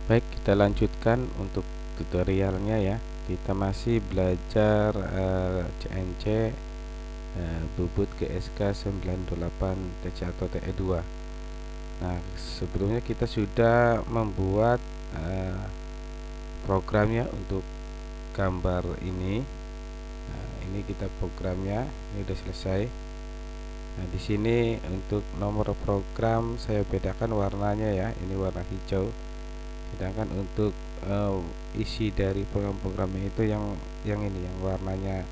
Baik, kita lanjutkan untuk tutorialnya ya. Kita masih belajar CNC bubut GSK 98 TC atau TE2. Nah, sebelumnya kita sudah membuat programnya untuk gambar ini. Nah, ini kita programnya, ini sudah selesai. Nah, di sini untuk nomor program saya bedakan warnanya ya. Ini warna hijau. Sedangkan untuk isi dari program-programnya itu yang ini yang warnanya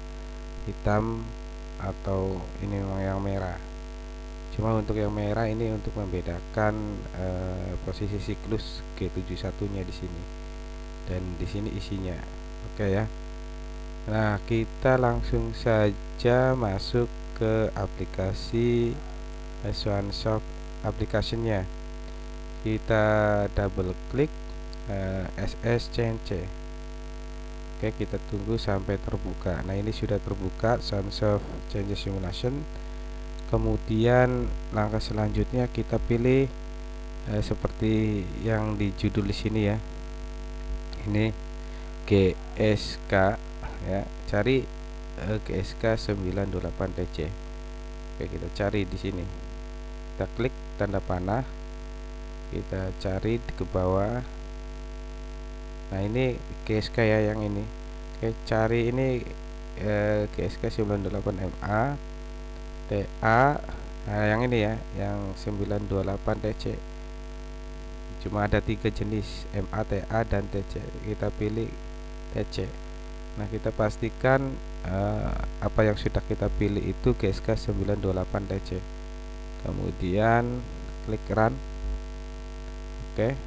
hitam atau ini memang yang merah. Cuma untuk yang merah ini untuk membedakan posisi siklus G71 nya di sini, dan di sini isinya. Oke ya. Nah, kita langsung saja masuk ke aplikasi SoundSoft application-nya. Kita double klik SSCNC. Oke, kita tunggu sampai terbuka. Nah, ini sudah terbuka SoundSoft CNC Simulation. Kemudian langkah selanjutnya kita pilih seperti yang di judul di sini ya. Ini GSK ya. Cari GSK 98 TC. Oke, kita cari di sini. Kita klik tanda panah. Kita cari ke bawah. Nah, ini GSK ya yang ini. Oke, cari ini GSK 98MA TA. Nah, yang ini ya, yang 928 TC. Cuma ada 3 jenis, MA, TA, dan TC. Kita pilih TC. Nah, kita pastikan apa yang sudah kita pilih itu GSK 928 TC. Kemudian klik run. Oke,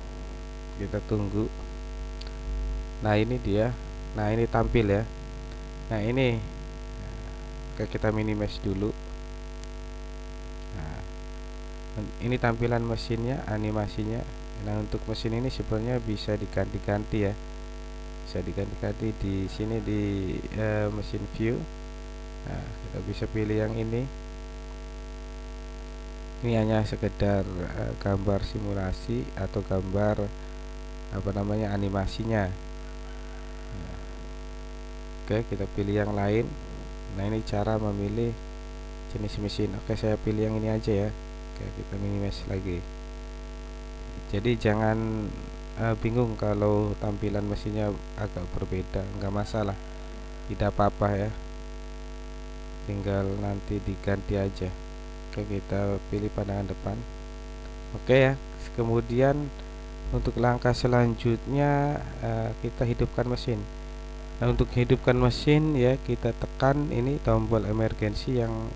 kita tunggu. Nah, ini dia. Nah, ini tampil ya. Nah, ini kita minimize dulu. Nah, ini tampilan mesinnya, animasinya. Nah, untuk mesin ini sebenarnya bisa diganti-ganti ya. Bisa diganti-ganti di sini di mesin view. Nah, kita bisa pilih yang ini. Ini hanya sekedar gambar simulasi atau gambar apa namanya animasinya. Nah, oke, kita pilih yang lain. Nah, ini cara memilih jenis mesin. Oke, saya pilih yang ini aja ya. Oke, kita minimize lagi. Jadi jangan bingung kalau tampilan mesinnya agak berbeda, nggak masalah, tidak apa-apa ya, tinggal nanti diganti aja. Oke, kita pilih pandangan depan. Oke ya. Kemudian untuk langkah selanjutnya kita hidupkan mesin. Nah, untuk hidupkan mesin ya, kita tekan ini tombol emergensi yang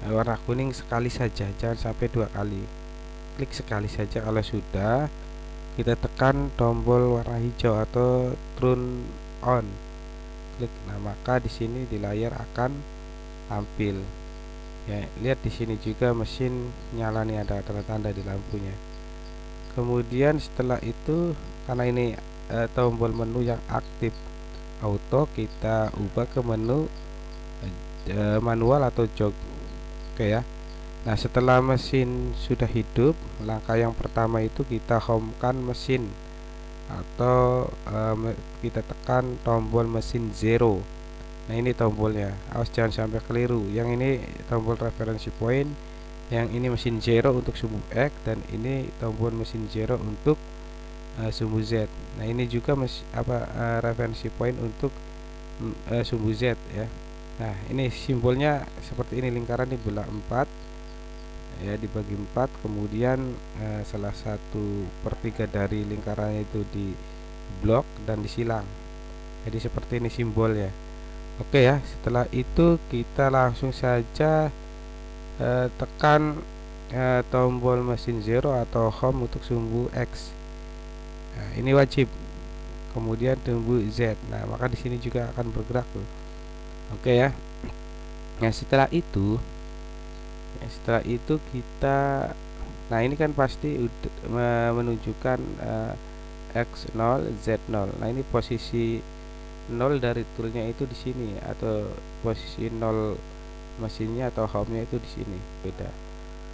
warna kuning sekali saja, jangan sampai 2 kali. Klik sekali saja. Kalau sudah, kita tekan tombol warna hijau atau turn on. Klik. Nah, maka di sini di layar akan tampil. Ya, lihat di sini juga mesin nyala nih, ada tanda-tanda di lampunya. Kemudian setelah itu, karena ini tombol menu yang aktif auto, kita ubah ke menu manual atau jog. Oke ya. Nah, setelah mesin sudah hidup, langkah yang pertama itu kita home-kan mesin atau kita tekan tombol mesin zero. Nah, ini tombolnya, awas jangan sampai keliru. Yang ini tombol referensi point, yang ini mesin zero untuk sumbu X, dan ini tombol mesin zero untuk sumbu Z. Nah, ini juga referensi point untuk sumbu Z ya. Nah, ini simbolnya seperti ini, lingkaran dibelah 4 ya, dibagi 4, kemudian salah satu per 3 dari lingkarannya itu di blok dan disilang. Jadi seperti ini simbolnya. Oke ya, setelah itu kita langsung saja tekan tombol mesin zero atau home untuk sumbu X. Nah, ini wajib. Kemudian sumbu Z. Nah, maka di sini juga akan bergerak tuh. Oke ya. Nah, setelah itu kita, nah ini kan pasti menunjukkan X0 Z0. Nah, ini posisi 0 dari toolnya itu di sini, atau posisi 0 mesinnya atau home-nya itu di sini, beda.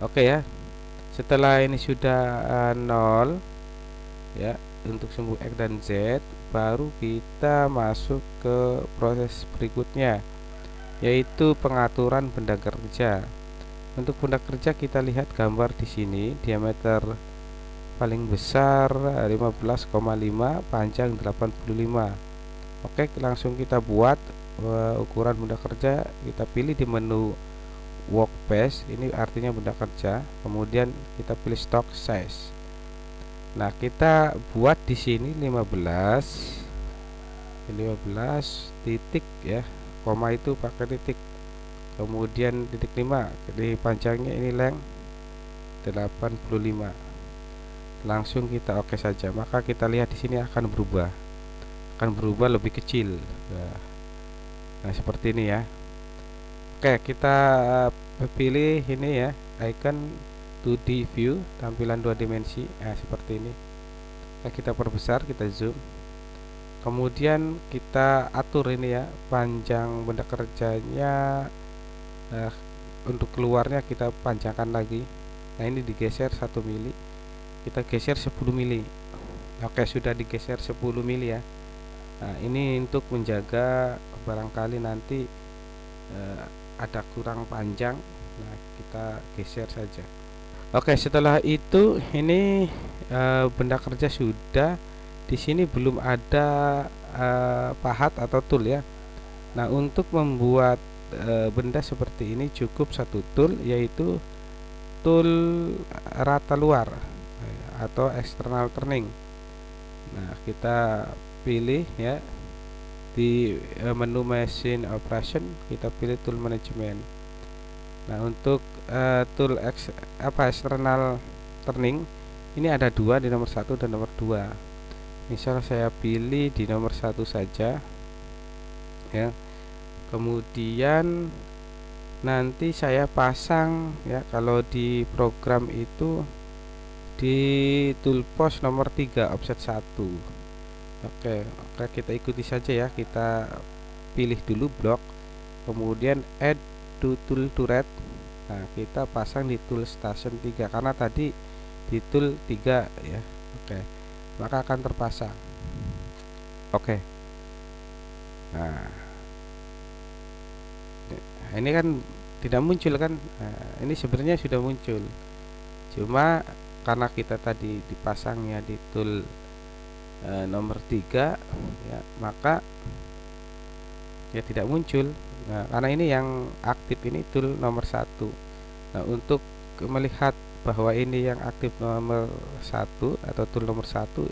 Oke ya. Setelah ini sudah 0 ya, untuk sumbu X dan Z, baru kita masuk ke proses berikutnya, yaitu pengaturan benda kerja. Untuk benda kerja kita lihat gambar di sini, diameter paling besar 15,5, panjang 85. Oke, langsung kita buat ukuran benda kerja. Kita pilih di menu workbench, ini artinya benda kerja. Kemudian kita pilih stock size. Nah, kita buat di sini 15 titik ya. Koma itu pakai titik. Kemudian titik 5. Jadi panjangnya ini length 85. Langsung kita oke saja. Maka kita lihat di sini akan berubah lebih kecil. Nah, seperti ini ya. Oke, kita pilih ini ya, icon 2D view, tampilan 2 dimensi. Nah, seperti ini. Nah, kita perbesar, kita zoom. Kemudian kita atur ini ya, panjang benda kerjanya. Untuk keluarnya kita panjangkan lagi. Nah, ini digeser 1 mili. Kita geser 10 mili. Oke, sudah digeser 10 mili ya. Nah, ini untuk menjaga barangkali nanti ada kurang panjang. Nah, kita geser saja. Oke, setelah itu ini benda kerja sudah. Di sini belum ada pahat atau tool ya. Nah, untuk membuat benda seperti ini cukup satu tool, yaitu tool rata luar atau external turning. Nah, kita pilih ya di menu machine operation, kita pilih tool management. Nah, untuk tool external turning ini ada dua, di nomor 1 dan nomor 2. Misal saya pilih di nomor 1 saja ya. Kemudian nanti saya pasang ya, kalau di program itu di toolbox nomor 3 offset 1. Oke, kita ikuti saja ya. Kita pilih dulu blok, kemudian add to tool to red. Nah, kita pasang di tool station 3 karena tadi di tool 3 ya. Oke, maka akan terpasang. Oke. Nah, ini kan tidak muncul kan. Nah, ini sebenarnya sudah muncul, cuma karena kita tadi dipasangnya di tool nomor 3 ya, maka ya tidak muncul. Nah, karena ini yang aktif ini tool nomor 1. Nah, untuk melihat bahwa ini yang aktif nomor 1 atau tool nomor 1,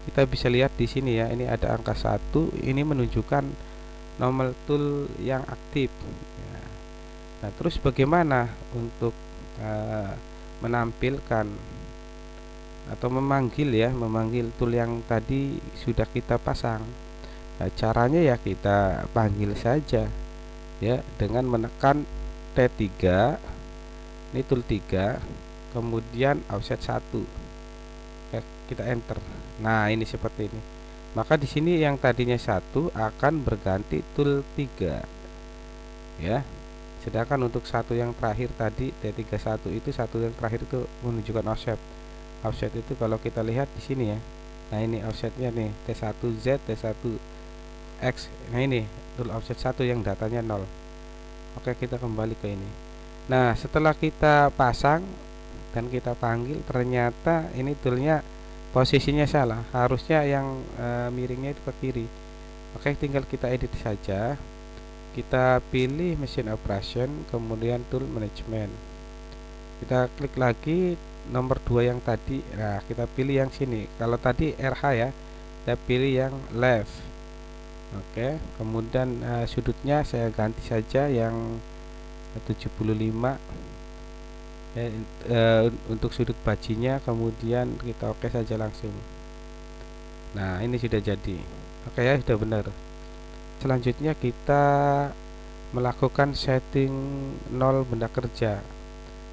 kita bisa lihat di sini ya, ini ada angka 1, ini menunjukkan nomor tool yang aktif ya. Nah, terus bagaimana untuk menampilkan atau memanggil tool yang tadi sudah kita pasang? Nah, caranya ya kita panggil saja ya dengan menekan T3, ini tool 3, kemudian offset 1. Kita enter. Nah, ini seperti ini. Maka di sini yang tadinya 1 akan berganti tool 3 ya. Sedangkan untuk satu yang terakhir tadi T31 itu, satu yang terakhir itu menunjukkan offset. Offset itu kalau kita lihat di sini ya. Nah, ini offsetnya nih T1Z, T1X. Nah, ini tool offset 1 yang datanya 0. Oke, kita kembali ke ini. Nah, setelah kita pasang dan kita panggil, ternyata ini toolnya posisinya salah. Harusnya yang miringnya itu ke kiri. Oke, tinggal kita edit saja. Kita pilih machine operation, kemudian tool management. Kita klik lagi nomor 2 yang tadi. Nah, kita pilih yang sini. Kalau tadi RH ya, kita pilih yang left. Oke, kemudian sudutnya saya ganti saja yang 75 ya, untuk sudut bajinya. Kemudian kita oke saja langsung. Nah, ini sudah jadi. Oke ya, sudah benar. Selanjutnya kita melakukan setting 0 benda kerja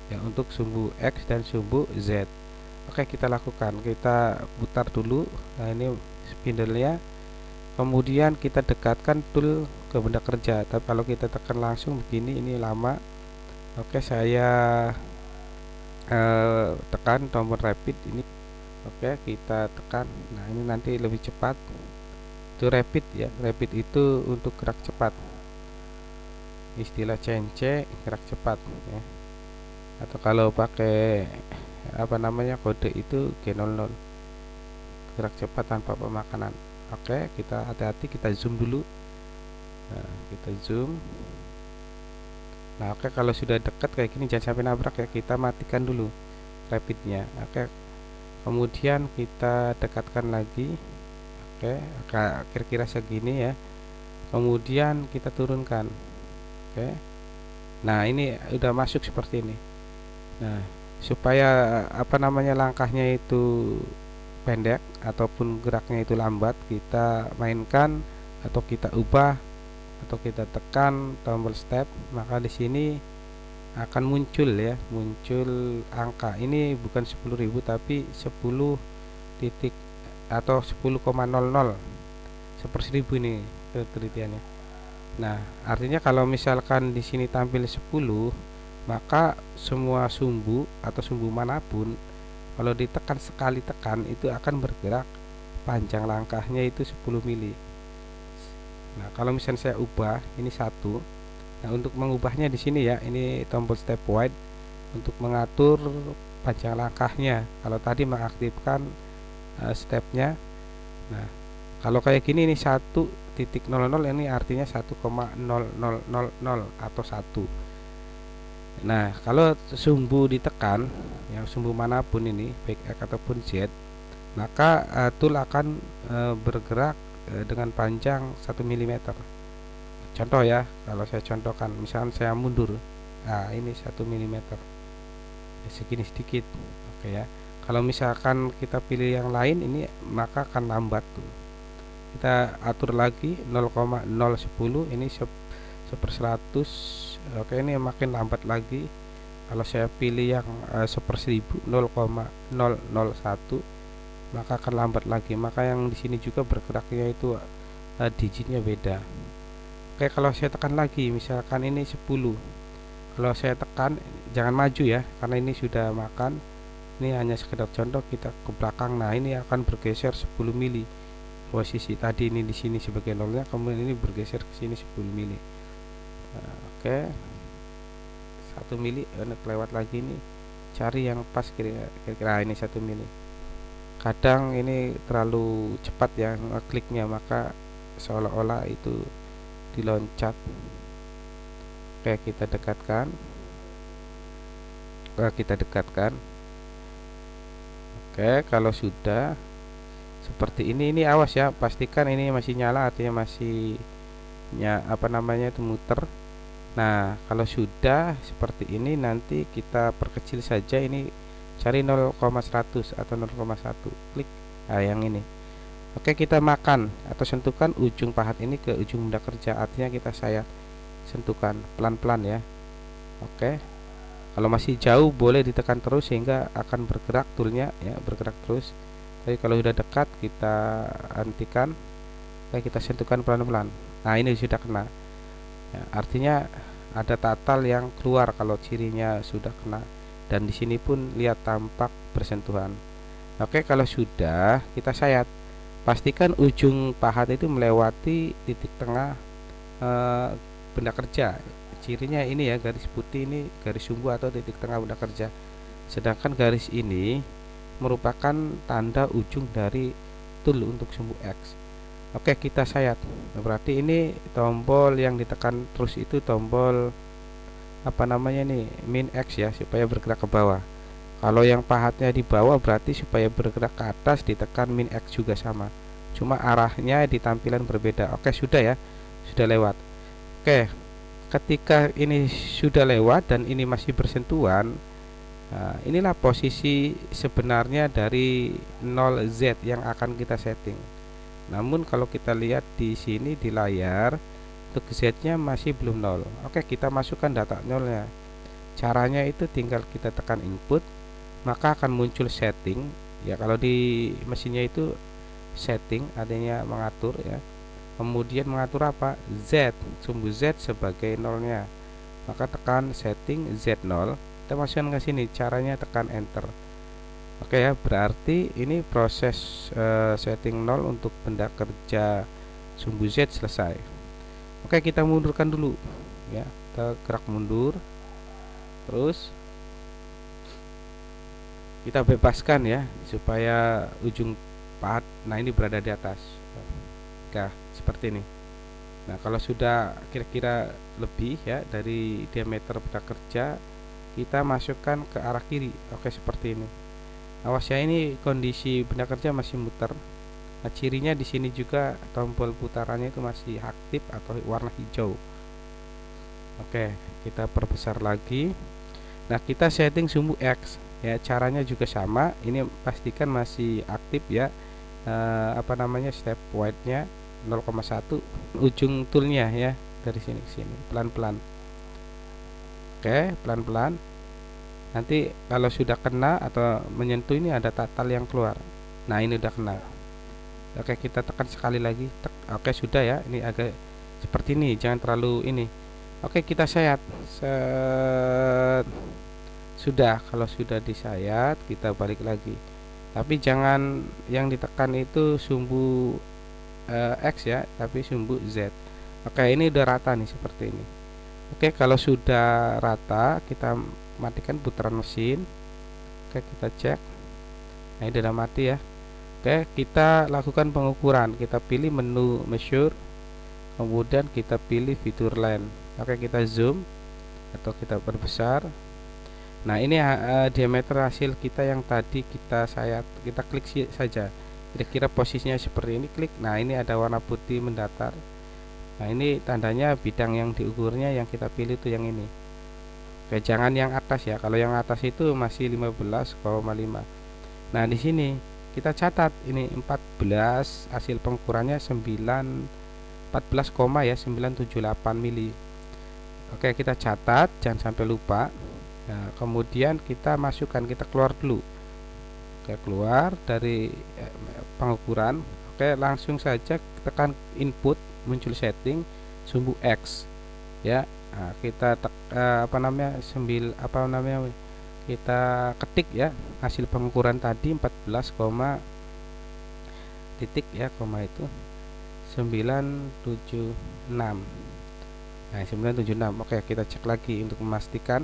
ya, untuk sumbu X dan sumbu Z. Oke, kita lakukan. Kita putar dulu. Nah, ini spindle-nya. Kemudian kita dekatkan tool ke benda kerja. Tapi kalau kita tekan langsung begini, ini lama. Oke, saya tekan tombol repeat ini. Oke, kita tekan. Nah, ini nanti lebih cepat. Itu rapid ya. Rapid itu untuk gerak cepat. Istilah CNC gerak cepat ya. Atau kalau pakai apa namanya kode itu G00, gerak cepat tanpa pemakanan. Oke, kita hati-hati, kita zoom dulu. Nah, kita zoom. Nah, oke, kalau sudah dekat kayak gini jangan sampai nabrak ya. Kita matikan dulu rapidnya. Oke, kemudian kita dekatkan lagi. Oke, kira-kira segini ya. Kemudian kita turunkan. Oke, nah ini udah masuk seperti ini. Nah, supaya apa namanya langkahnya itu pendek ataupun geraknya itu lambat, kita mainkan atau kita ubah atau kita tekan tombol step, maka di sini akan muncul ya, muncul angka. Ini bukan 10.000 tapi 10 titik atau 10,00 1/1000 ini penelitiannya. Nah, artinya kalau misalkan di sini tampil 10, maka semua sumbu atau sumbu manapun kalau ditekan sekali tekan itu akan bergerak panjang langkahnya itu 10 mili. Nah, kalau misalnya saya ubah ini 1. Nah, untuk mengubahnya di sini ya, ini tombol step wide untuk mengatur panjang langkahnya. Kalau tadi mengaktifkan stepnya. Nah, kalau kayak gini ini 1.00 ini artinya 1,0000 atau 1. Nah, kalau sumbu ditekan, yang sumbu manapun ini, baik X ataupun Z, maka tool akan bergerak dengan panjang 1 mm. Contoh ya, kalau saya contohkan, misalnya saya mundur, nah ini 1 mm, segini sedikit. Oke ya. Kalau misalkan kita pilih yang lain, ini maka akan lambat tuh. Kita atur lagi 0,010, ini 1/100. Oke, ini makin lambat lagi. Kalau saya pilih yang 1/1000 0,001, maka akan lambat lagi. Maka yang di sini juga bergeraknya itu digitnya beda. Oke, kalau saya tekan lagi, misalkan ini 10. Kalau saya tekan, jangan maju ya, karena ini sudah makan. Ini hanya sekedar contoh, kita ke belakang. Nah, ini akan bergeser 10 mili. Posisi tadi ini di sini sebagai nolnya, kemudian ini bergeser ke sini 10 mili. Nah, oke, 1 mili lewat lagi, ini cari yang pas kira-kira ini 1 mili. Kadang ini terlalu cepat ya kliknya, maka seolah-olah itu diloncat. Oke, kita dekatkan. Oke, kalau sudah seperti ini awas ya, pastikan ini masih nyala, artinya masih apa namanya itu muter. Nah, kalau sudah seperti ini, nanti kita perkecil saja, ini cari 0,100 atau 0,1, klik. Nah, yang ini. Oke, kita makan atau sentuhkan ujung pahat ini ke ujung benda kerja, artinya kita sayat, sentuhkan pelan-pelan ya. Oke, kalau masih jauh boleh ditekan terus sehingga akan bergerak toolnya ya, bergerak terus. Tapi kalau sudah dekat kita hentikan. Oke, kita sentuhkan pelan-pelan. Nah, ini sudah kena ya, artinya ada tatal yang keluar kalau cirinya sudah kena. Dan di sini pun lihat tampak bersentuhan. Oke, kalau sudah kita sayat, pastikan ujung pahat itu melewati titik tengah benda kerja. Cirinya ini ya, garis putih ini garis sumbu atau titik tengah benda kerja. Sedangkan garis ini merupakan tanda ujung dari tool untuk sumbu X. Oke, kita sayat. Berarti ini tombol yang ditekan terus itu tombol apa namanya nih, min X ya, supaya bergerak ke bawah. Kalau yang pahatnya di bawah berarti supaya bergerak ke atas ditekan min X juga sama. Cuma arahnya di tampilan berbeda. Oke, sudah ya. Sudah lewat. Oke. Ketika ini sudah lewat dan ini masih bersentuhan, nah, inilah posisi sebenarnya dari 0Z yang akan kita setting. Namun kalau kita lihat di sini di layar, untuk Z-nya masih belum 0. Oke, kita masukkan data 0-nya. Caranya itu tinggal kita tekan input, maka akan muncul setting. Ya, kalau di mesinnya itu setting, adanya mengatur ya. Kemudian mengatur apa? Z, sumbu Z sebagai 0-nya. Maka tekan setting Z0. Kita masukkan ke sini, caranya tekan enter. Oke ya, berarti ini proses setting 0 untuk benda kerja sumbu Z selesai. Oke, kita mundurkan dulu ya, kita gerak mundur, terus kita bebaskan ya supaya ujung pahat nah ini berada di atas. Oke, seperti ini. Nah, kalau sudah kira-kira lebih ya dari diameter benda kerja, kita masukkan ke arah kiri. Oke, seperti ini. Awas ya, ini kondisi benda kerja masih muter. Nah, cirinya di sini juga tombol putarannya itu masih aktif atau warna hijau. Oke, kita perbesar lagi. Nah, kita setting sumbu X ya, caranya juga sama. Ini pastikan masih aktif ya. Step width-nya 0,1 ujung toolnya ya, dari sini ke sini pelan-pelan. Oke, pelan-pelan. Nanti kalau sudah kena atau menyentuh ini ada tatal yang keluar. Nah, ini udah kena. Oke, kita tekan sekali lagi. Oke, sudah ya. Ini agak seperti ini, jangan terlalu ini. Oke, kita sayat. Sudah, kalau sudah disayat, kita balik lagi. Tapi jangan yang ditekan itu sumbu X ya, tapi sumbu Z. Oke, ini udah rata nih seperti ini. Oke, kalau sudah rata, kita matikan putaran mesin. Oke, kita cek. Nah, ini udah mati ya. Oke, kita lakukan pengukuran. Kita pilih menu measure, kemudian kita pilih fitur line. Oke, kita zoom atau kita perbesar. Nah, ini diameter hasil kita yang tadi kita sayat. Kita klik saja. Kira-kira posisinya seperti ini, klik. Nah, ini ada warna putih mendatar. Nah, ini tandanya bidang yang diukurnya yang kita pilih itu yang ini. Oke, jangan yang atas ya. Kalau yang atas itu masih 15,5. Nah, di sini kita catat ini 14, hasil pengukurannya 978 mili. Oke, kita catat, jangan sampai lupa. Nah, kemudian kita masukkan, kita keluar dulu. Oke, keluar dari pengukuran. Oke, langsung saja tekan input, muncul setting sumbu X ya. Nah, kita kita ketik ya hasil pengukuran tadi 14, titik ya, koma itu 976. Nah, 976. Oke, kita cek lagi untuk memastikan.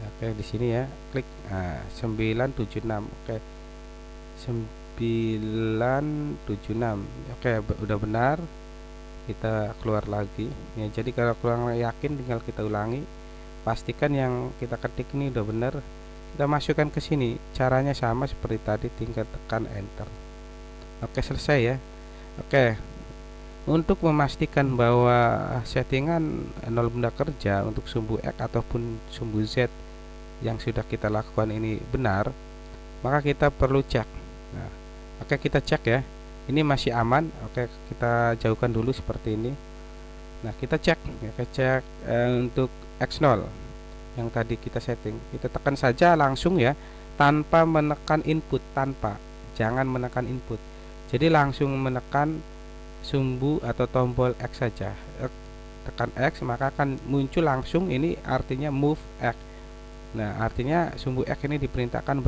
Oke, di sini ya, klik. Nah, 976. Oke, 976. Oke, udah benar. Kita keluar lagi ya. Jadi kalau kurang yakin tinggal kita ulangi. Pastikan yang kita ketik ini udah benar. Kita masukkan ke sini. Caranya sama seperti tadi, tinggal tekan enter. Oke, selesai ya. Oke, untuk memastikan bahwa settingan 0 benda kerja untuk sumbu X ataupun sumbu Z yang sudah kita lakukan ini benar, maka kita perlu cek. Nah, oke, kita cek ya. Ini masih aman. Oke, kita jauhkan dulu seperti ini. Nah, kita cek ya, kita cek untuk X0 yang tadi kita setting. Kita tekan saja langsung ya, tanpa menekan input, jangan menekan input. Jadi langsung menekan sumbu atau tombol X saja. Tekan X, maka akan muncul langsung ini, artinya move X. Nah, artinya sumbu X ini diperintahkan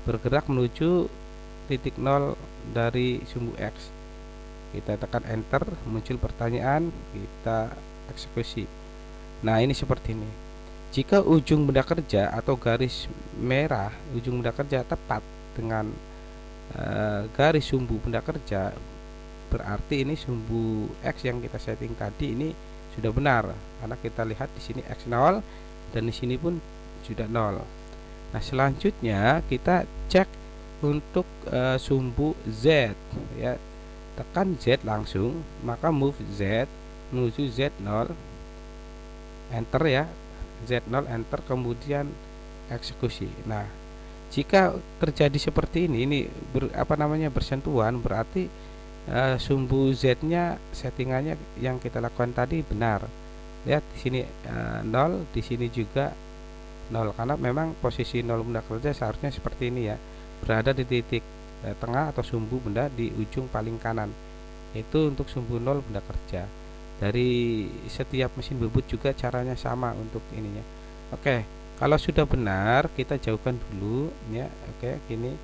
bergerak menuju titik 0 dari sumbu X. Kita tekan enter, muncul pertanyaan, kita eksekusi. Nah, ini seperti ini. Jika ujung benda kerja atau garis merah ujung benda kerja tepat dengan garis sumbu benda kerja, berarti ini sumbu X yang kita setting tadi ini sudah benar, karena kita lihat di sini X0 dan di sini pun sudah 0. Nah, selanjutnya kita cek untuk sumbu Z ya. Tekan Z langsung, maka move Z menuju Z0, enter ya. Z0 enter, kemudian eksekusi. Nah, jika terjadi seperti ini bersentuhan, berarti sumbu Z-nya settingannya yang kita lakukan tadi benar. Lihat di sini 0, di sini juga 0, karena memang posisi 0 benda kerja seharusnya seperti ini ya, berada di titik tengah atau sumbu benda di ujung paling kanan. Itu untuk sumbu 0 benda kerja. Dari setiap mesin bubut juga caranya sama untuk ininya. Oke, Kalau sudah benar kita jauhkan dulu ya. Oke, gini.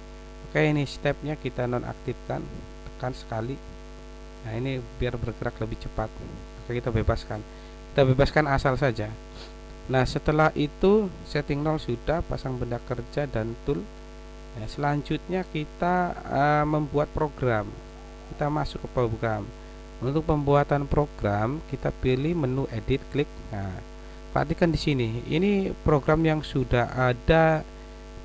Oke, ini stepnya kita nonaktifkan, tekan sekali. Nah, ini biar bergerak lebih cepat. Oke, kita bebaskan asal saja. Nah, setelah itu setting 0 sudah, pasang benda kerja dan tool. Nah, selanjutnya kita membuat program. Kita masuk ke program. Untuk pembuatan program kita pilih menu edit, klik. Nah, perhatikan di sini. Ini program yang sudah ada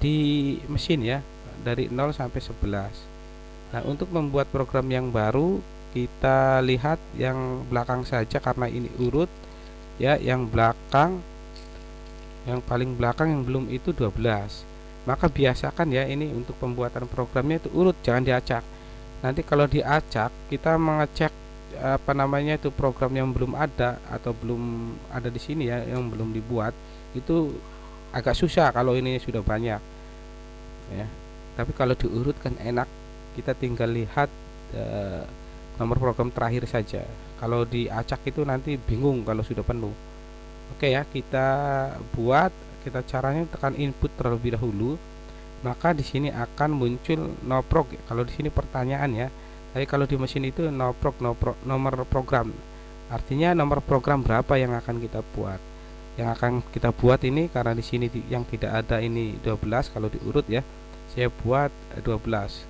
di mesin ya, dari 0 sampai 11. Nah, untuk membuat program yang baru kita lihat yang belakang saja karena ini urut ya, yang paling belakang yang belum itu 12. Maka biasakan ya, ini untuk pembuatan programnya itu urut, jangan diacak. Nanti kalau diacak kita mengecek itu program yang belum ada atau belum ada di sini ya, yang belum dibuat, itu agak susah kalau ini sudah banyak ya. Tapi kalau diurut kan enak, kita tinggal lihat nomor program terakhir saja. Kalau diacak itu nanti bingung kalau sudah penuh. Oke ya, kita caranya tekan input terlebih dahulu. Maka di sini akan muncul no prog. Kalau di sini pertanyaan ya. Tapi kalau di mesin itu no prog, nomor program. Artinya nomor program berapa yang akan kita buat. Yang akan kita buat ini karena di sini yang tidak ada ini 12, kalau diurut ya. Saya buat 12.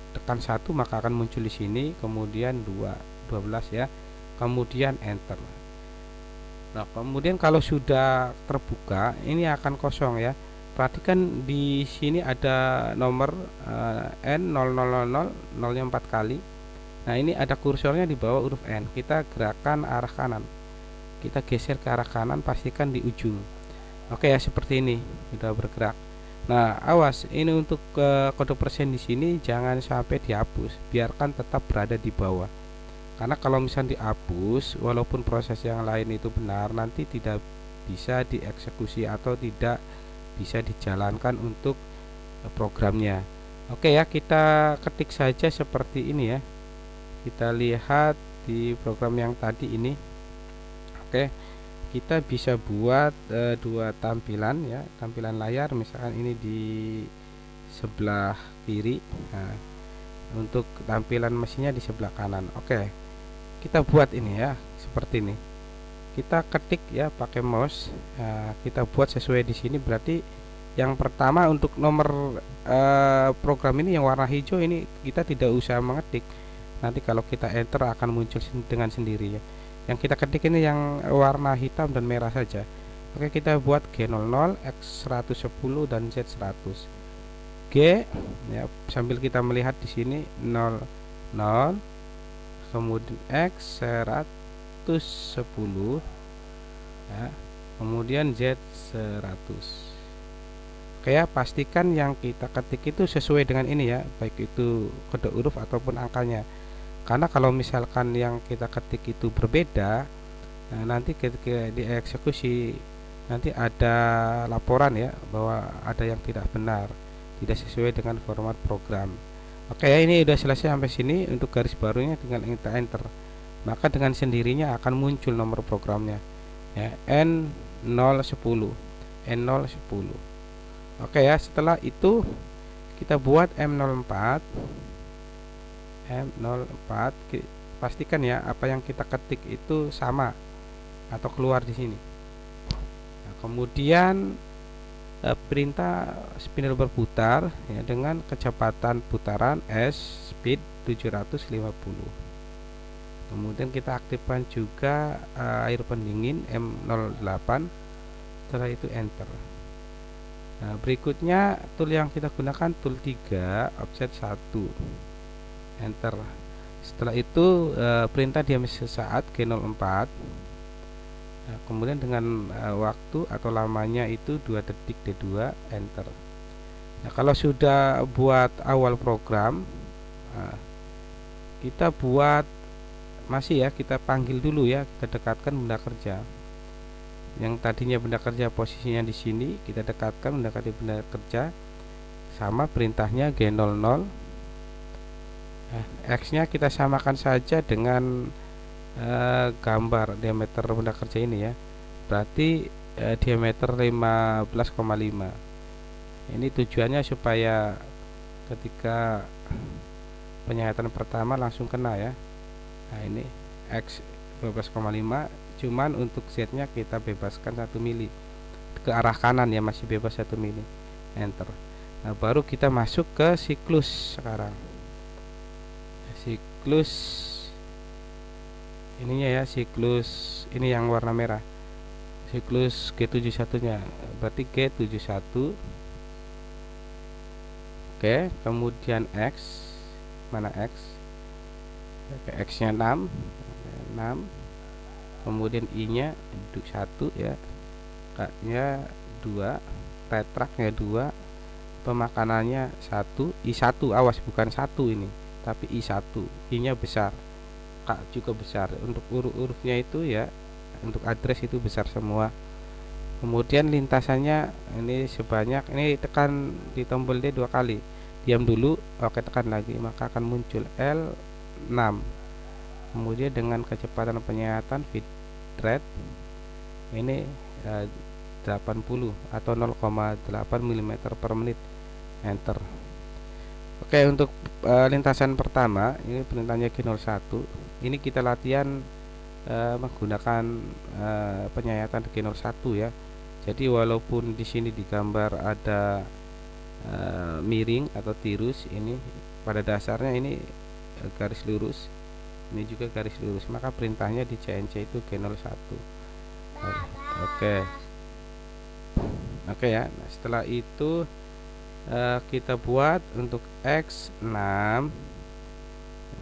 Tekan 1 maka akan muncul di sini, kemudian 12 ya. Kemudian enter. Nah, kemudian kalau sudah terbuka, ini akan kosong ya. Perhatikan di sini ada nomor N0000, nolnya 4 kali. Nah, ini ada kursornya di bawah huruf N. Kita gerakkan arah kanan. Kita geser ke arah kanan, pastikan di ujung. Oke ya, seperti ini sudah bergerak. Nah, awas, ini untuk kode persen di sini jangan sampai dihapus, biarkan tetap berada di bawah. Karena kalau misalnya dihapus, walaupun proses yang lain itu benar, nanti tidak bisa dieksekusi atau tidak bisa dijalankan untuk programnya. Oke ya, kita ketik saja seperti ini ya. Kita lihat di program yang tadi ini. Oke, kita bisa buat dua tampilan ya, tampilan layar misalkan ini di sebelah kiri. Nah, untuk tampilan mesinnya di sebelah kanan. Oke, kita buat ini ya, seperti ini. Kita ketik ya pakai mouse. Nah, kita buat sesuai di sini. Berarti yang pertama untuk nomor program ini yang warna hijau ini kita tidak usah mengetik. Nanti kalau kita enter akan muncul dengan sendirinya. Yang kita ketik ini yang warna hitam dan merah saja. Oke, kita buat G00, X110 dan Z100. G ya, sambil kita melihat di sini 00, kemudian X 110 ya, kemudian Z 100. Oke ya, pastikan yang kita ketik itu sesuai dengan ini ya, baik itu kode huruf ataupun angkanya. Karena kalau misalkan yang kita ketik itu berbeda, nah nanti ketika dieksekusi nanti ada laporan ya bahwa ada yang tidak benar, tidak sesuai dengan format program. Oke ya, ini sudah selesai sampai sini. Untuk garis barunya tinggal kita enter, maka dengan sendirinya akan muncul nomor programnya ya, N010. Oke ya, setelah itu kita buat M04. Pastikan ya apa yang kita ketik itu sama atau keluar di sini. Nah, kemudian perintah spindle berputar ya, dengan kecepatan putaran S speed 750. Kemudian kita aktifkan juga air pendingin M08. Setelah itu enter. Nah, berikutnya tool yang kita gunakan tool 3 offset 1, enter. Setelah itu perintah diam sesaat G04. Nah, kemudian dengan waktu atau lamanya itu 2 detik D2, enter. Nah, kalau sudah buat awal program, kita buat masih ya, kita panggil dulu ya, kita dekatkan benda kerja. Yang tadinya benda kerja posisinya di sini, kita dekatkan mendekati benda kerja. Sama perintahnya G00. X nya kita samakan saja dengan gambar diameter benda kerja ini ya. Berarti diameter 15,5. Ini tujuannya supaya ketika penyayatan pertama langsung kena ya. Nah ini X 12,5, cuman untuk Z nya kita bebaskan 1 mili ke arah kanan ya, masih bebas 1 mili. Enter. Nah baru kita masuk ke siklus sekarang. Siklus ininya ya, siklus ini yang warna merah, siklus G71 nya, berarti G71. Oke, kemudian X, mana X? Oke, X nya 6, kemudian I nya 1 ya, K nya 2, retraknya 2, pemakanannya 1, I1, awas bukan 1 ini, tapi I1, I nya besar, K juga besar. Untuk huruf-hurufnya itu ya, untuk address itu besar semua. Kemudian lintasannya ini sebanyak, ini tekan di tombol D 2 kali, diam dulu, oke, tekan lagi, maka akan muncul L6. Kemudian dengan kecepatan penyayatan bitrate ini 80 atau 0,8 mm per menit. Enter. Oke, untuk lintasan pertama ini perintahnya G01. Ini kita latihan menggunakan penyayatan G01 ya. Jadi walaupun di sini digambar ada miring atau tirus, ini pada dasarnya ini garis lurus, ini juga garis lurus, maka perintahnya di CNC itu G01. Oke ya. Nah, setelah itu kita buat untuk X6,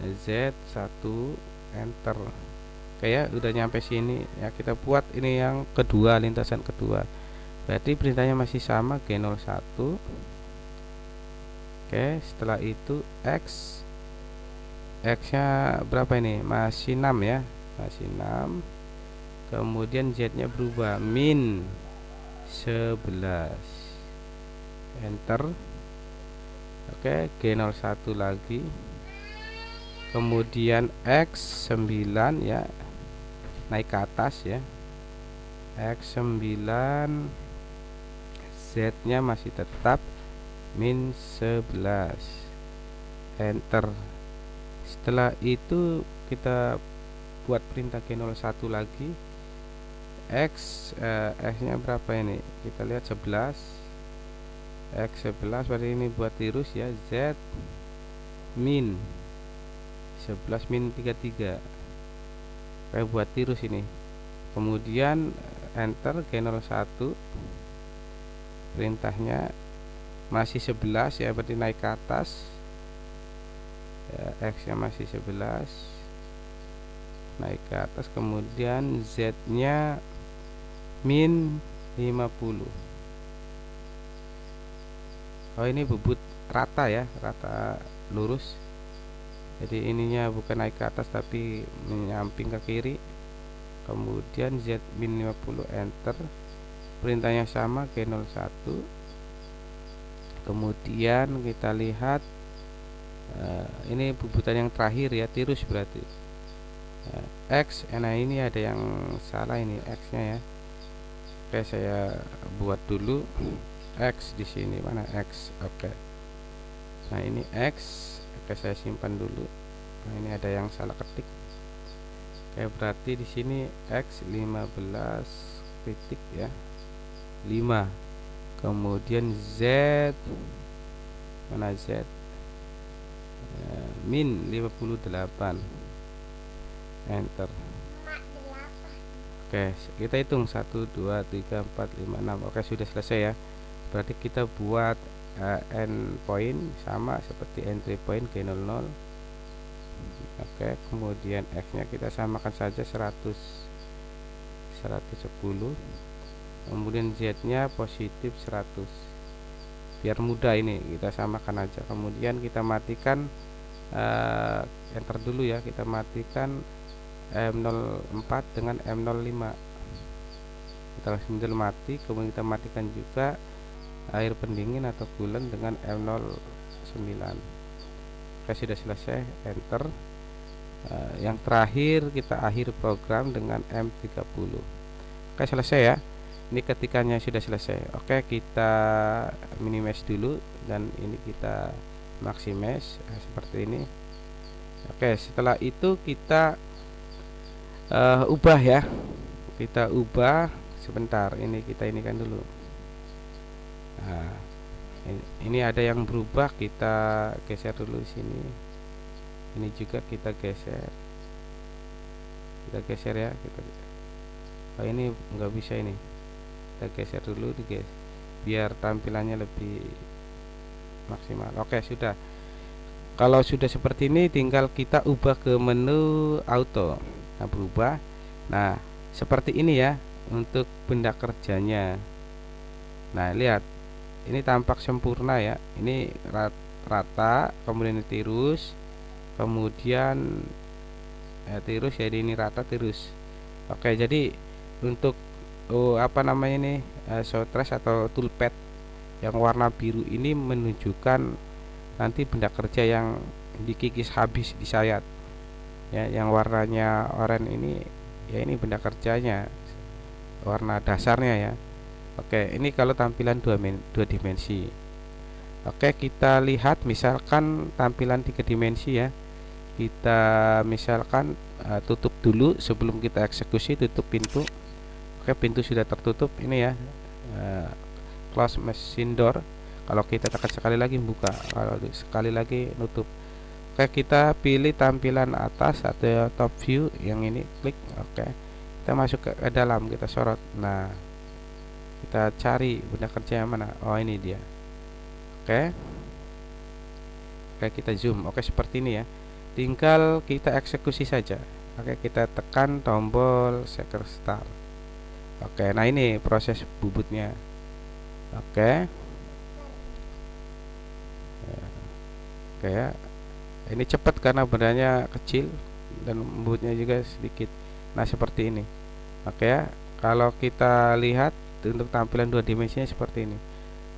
Z1, enter. Oke ya, udah nyampe sini ya, kita buat ini yang kedua, lintasan kedua. Berarti perintahnya masih sama, G01. Oke, setelah itu X nya berapa ini? Masih 6 ya, masih 6. Kemudian Z nya berubah, min 11, enter. Oke, G01 lagi. Kemudian X9 ya, naik ke atas ya, X9, Z nya masih tetap min 11, enter. Setelah itu kita buat perintah G01 lagi. X nya berapa ini? Kita lihat 11, X11, berarti ini buat tirus ya, Z min 11 min 33, kayak buat tirus ini. Kemudian enter, G01, perintahnya masih 11 ya, berarti naik ke atas ya, X nya masih 11, naik ke atas. Kemudian Z nya min 50. Oh, ini bubut rata ya, rata lurus, jadi ininya bukan naik ke atas tapi menyamping ke kiri. Kemudian Z min 50, enter. Perintahnya sama, G01. Kemudian kita lihat ini bubutan yang terakhir ya, tirus berarti X. Nah ini ada yang salah, ini X nya ya. Oke, saya buat dulu X di sini, mana X. Oke, nah ini X. Oke, saya simpan dulu. Nah ini ada yang salah ketik. Oke, berarti di sini X 15 titik ya, 5. Kemudian Z, mana Z, min 58, enter. Oke, kita hitung 1, 2, 3, 4, 5, 6. Oke, sudah selesai ya. Berarti kita buat endpoint sama seperti entry point G00. Oke, kemudian X nya kita samakan saja 110. Kemudian Z nya positif 100. Biar mudah ini kita samakan aja. Kemudian kita matikan enter dulu ya, kita matikan M04 dengan M05. Kita langsung mati. Kemudian kita matikan juga air pendingin atau coolant dengan M09. Oke, sudah selesai, enter. Yang terakhir kita akhir program dengan M30. Oke, selesai ya. Ini ketikanya sudah selesai. Oke, kita minimize dulu dan ini kita maximize seperti ini. Oke, setelah itu kita ubah ya. Kita ubah sebentar. Ini kita ini kan dulu. Nah, ini ada yang berubah, kita geser dulu sini. Ini juga kita geser. Kita geser ya. Oh, ini nggak bisa ini. Kita geser dulu guys, biar tampilannya lebih maksimal. Oke, sudah. Kalau sudah seperti ini tinggal kita ubah ke menu auto. Nah, berubah. Nah, seperti ini ya untuk benda kerjanya. Nah, lihat. Ini tampak sempurna ya. Ini rata, kemudian tirus, kemudian tirus, jadi ini rata tirus. Oke, jadi untuk apa namanya ini showtrace atau toolpad yang warna biru ini menunjukkan nanti benda kerja yang dikikis habis di sayat ya. Yang warnanya oranye ini ya, ini benda kerjanya, warna dasarnya ya. Oke, ini kalau tampilan dua dimensi. Oke, kita lihat misalkan tampilan 3 dimensi ya. Kita misalkan tutup dulu sebelum kita eksekusi, tutup pintu. Oke, pintu sudah tertutup ini ya, close machine door. Kalau kita tekan sekali lagi buka, kalau sekali lagi nutup. Oke, kita pilih tampilan atas atau top view yang ini, klik. Oke, kita masuk ke dalam, kita sorot. Nah, kita cari benda kerja yang mana. Oh, ini dia. Oke, kita zoom. Oke, seperti ini ya, tinggal kita eksekusi saja. Oke, kita tekan tombol secure start. Oke, nah ini proses bubutnya. Oke. Oke ya. Ini cepat karena bendanya kecil dan bubutnya juga sedikit. Nah, seperti ini. Oke ya. Kalau kita lihat untuk tampilan 2 dimensinya seperti ini.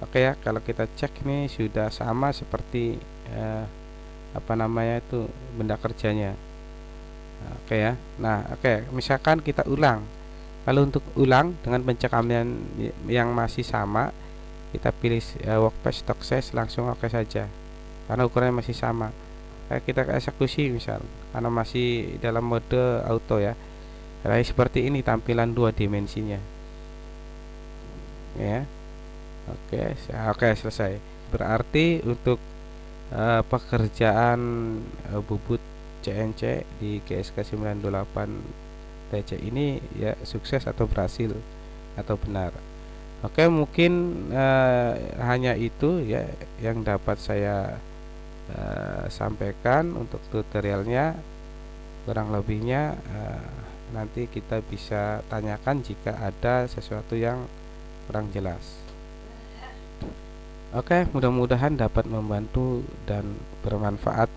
Oke ya, kalau kita cek nih sudah sama seperti apa namanya itu benda kerjanya. Oke ya. Nah, oke, misalkan kita ulang. Kalau untuk ulang dengan pencekaman yang masih sama, kita pilih workbench stock size, langsung oke saja karena ukurannya masih sama. Kita eksekusi misal karena masih dalam mode auto ya. Nah, seperti ini tampilan 2 dimensinya ya. Oke, selesai. Berarti untuk pekerjaan bubut CNC di GSK 928 TC ini ya sukses atau berhasil atau benar. Oke, mungkin hanya itu ya yang dapat saya sampaikan untuk tutorialnya. Kurang lebihnya nanti kita bisa tanyakan jika ada sesuatu yang kurang jelas. Oke, mudah-mudahan dapat membantu dan bermanfaat.